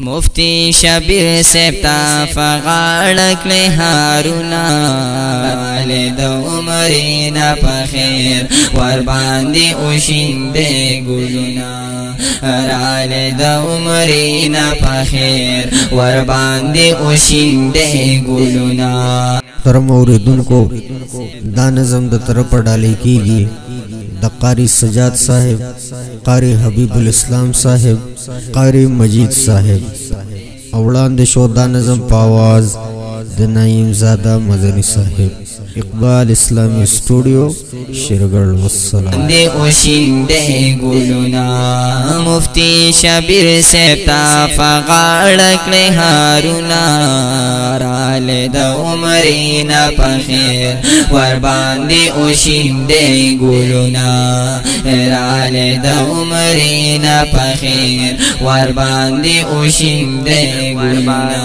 مفتی شبیر سپتا فغاڑک لے ہارونا رالے دا عمرینا پخیر ورباندی اوشندے گلونا رالے دا عمرینا پخیر ورباندی اوشندے گلونا ترم اوریدن کو دا نظم دا طرف ڈالی کی گی دا قاری سجاد صاحب، قاری حبیب الاسلام صاحب، قاری مجید صاحب. اولان دے شو دا نظم پاواز دا نعیم زادہ مدنی صاحب. اقبال اسلامی اسٹوڈیو شیرگڑھ. والسلام. دے اوشندے گلونا مفتی شبیر سپتا فغاڑک لے ہارونا رالے دا عمرینا پخیر ورباندی اوشندے گلونا رالے دا عمرینا پخیر ورباندی اوشندے گلونا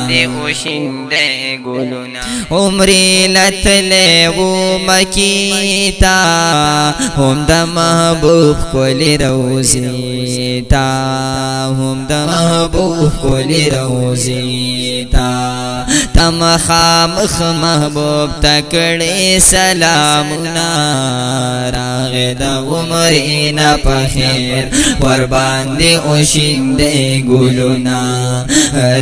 عمری لتلے وہ مکیتا ہم دا محبوب کولی روزیتا ہم دا محبوب کولی روزیتا تم خامخ محبوب تکڑی سلامنا راغ دا عمرینا پخیر ورباندی اوشندے گلونا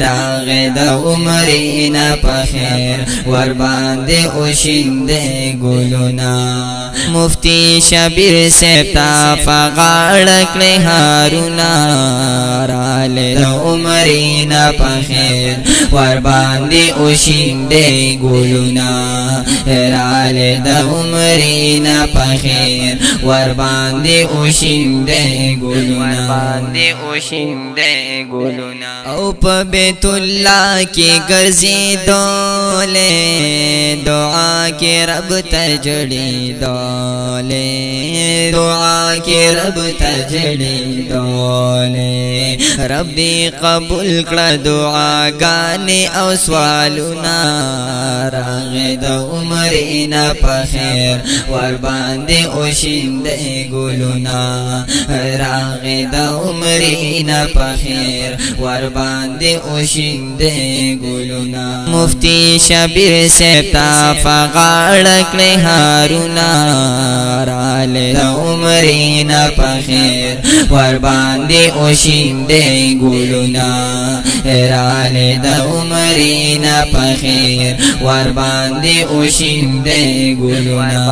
راغ دا عمرینا پخیر ورباندی اوشندے گلونا مفتی شبیر سپتا فغاڑک لے ہارونا رالے دا عمرینا پخیر ورباندی اوشندے گلونا رالے دا عمرینا پخیر ورباندی اوشندے گلونا او پا بیت اللہ کی گرزی دولے دعا کے رب تجڑی دولے دعا کے رب تجڑی دولے رب دی قبول کر دعا گانے او سوالنا راغ دا عمرینا پخیر ورباندی اوشندے گلونا راغ دا عمرینا پخیر ورباندی اوشندے گلونا مفتی شبیر سپتا فغاڑک لے ہارونا رالے دا عمرینا پخیر ورباندی اوشندے گلونا رالے دا عمرینا پخیر ورباندی اوشندے گلونا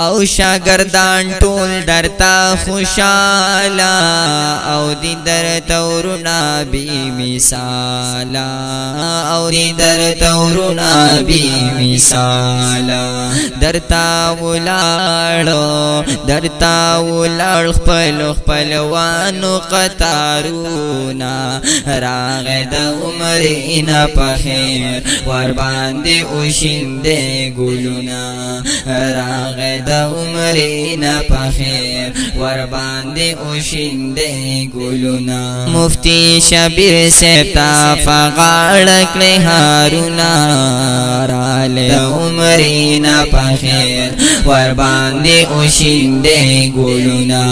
او شاگردان ټول درتا خوشالا او دی درتا ورنا بی مثالا او دی درتا ورنا بی مثالا درتا ولاړو درتا ولاړ خپل وانو قطارونا راغ دا عمرینا پخیر ورباندی اوشندے گلونا راغ دا عمرینا پخیر ورباندی اوشندے گلونا مفتی شبیر سپتا فغاڑک لے ہارونا رالے دا عمرینا پخیر ورباندی اوشندے گلونا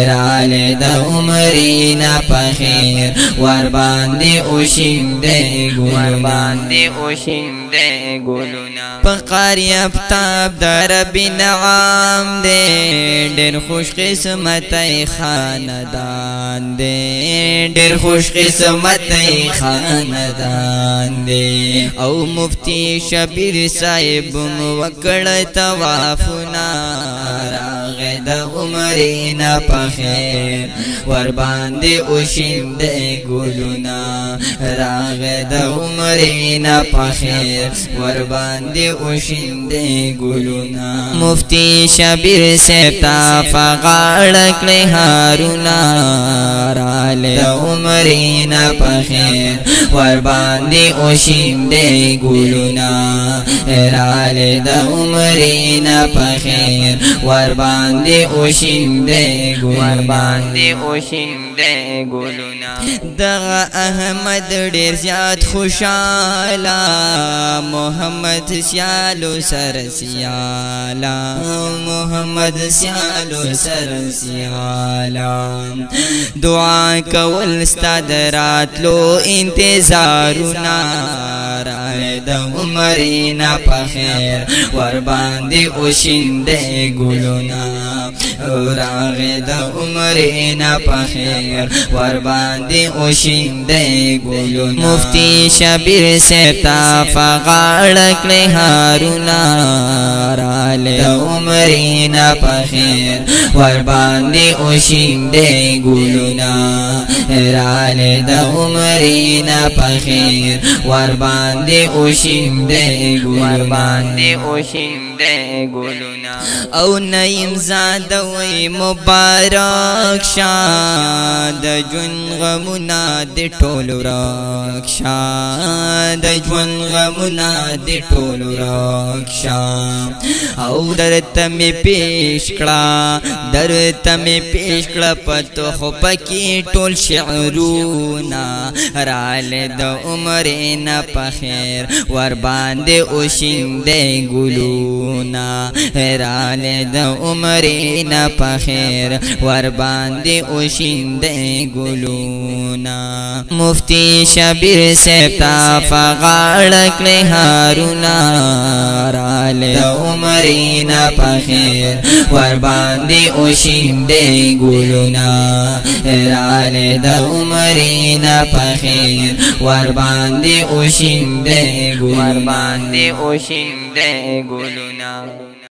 رالے دا عمرینا پخیر ورباندی اوشندے گلونا پقاری افتاب در ربی نعام دے ڈیر خوش قسمت خاندان دے ڈیر خوش قسمت خاندان دے او مفتی شبیر صاحب موکڑ توافنا راغ دا عمرینا پخیر ورباندی اوشندے گلونا راغ دا عمرینا پخیر ورباندی اوشندے گلونا مفتی شبیر سپتا فغاڑک لے ہارونا راله د عمرنا پخیر ور باندې اوشیم دې ګلونا راله د عمرنا پخیر ور باندې اوشیم دې ګلونا دغه احمد ډیر زیات خوشاله محمد سیالو سر سیالا محمد سیالو سر سیالا دعا کول ستاد راتلو انتظارنا راله د عمرنا پخیر ور باندې اوشینده ګلونا راغه د عمرنا پخیر ور باندې اوشینده ګلونا مفتی شبیر ستا فغاړ کړه هارونا راله د عمرنا پخیر ور باندې اوشینده ګلونا راله د عمرنا پخیر ور باندې اوشینده ګلونا او نیم زاده وی مبارک شاد جون غمنا د ټولو راکشا د جون غمنا د ټولو راکشا او درته می پیش کړه پتو خو پکې ټول شعرونه راله د عمرنا پخیر ور باندې اوشینده ګلونا راله د عمرنا پخیر ور باندې اوشینده ګلونا مفتی شبیر ستا فغاړ کړه هارونا راله د عمرنا پخیر ور باندې اوشینده ګلونا راله د عمرنا پخیر ور باندې اوشینده ګلونا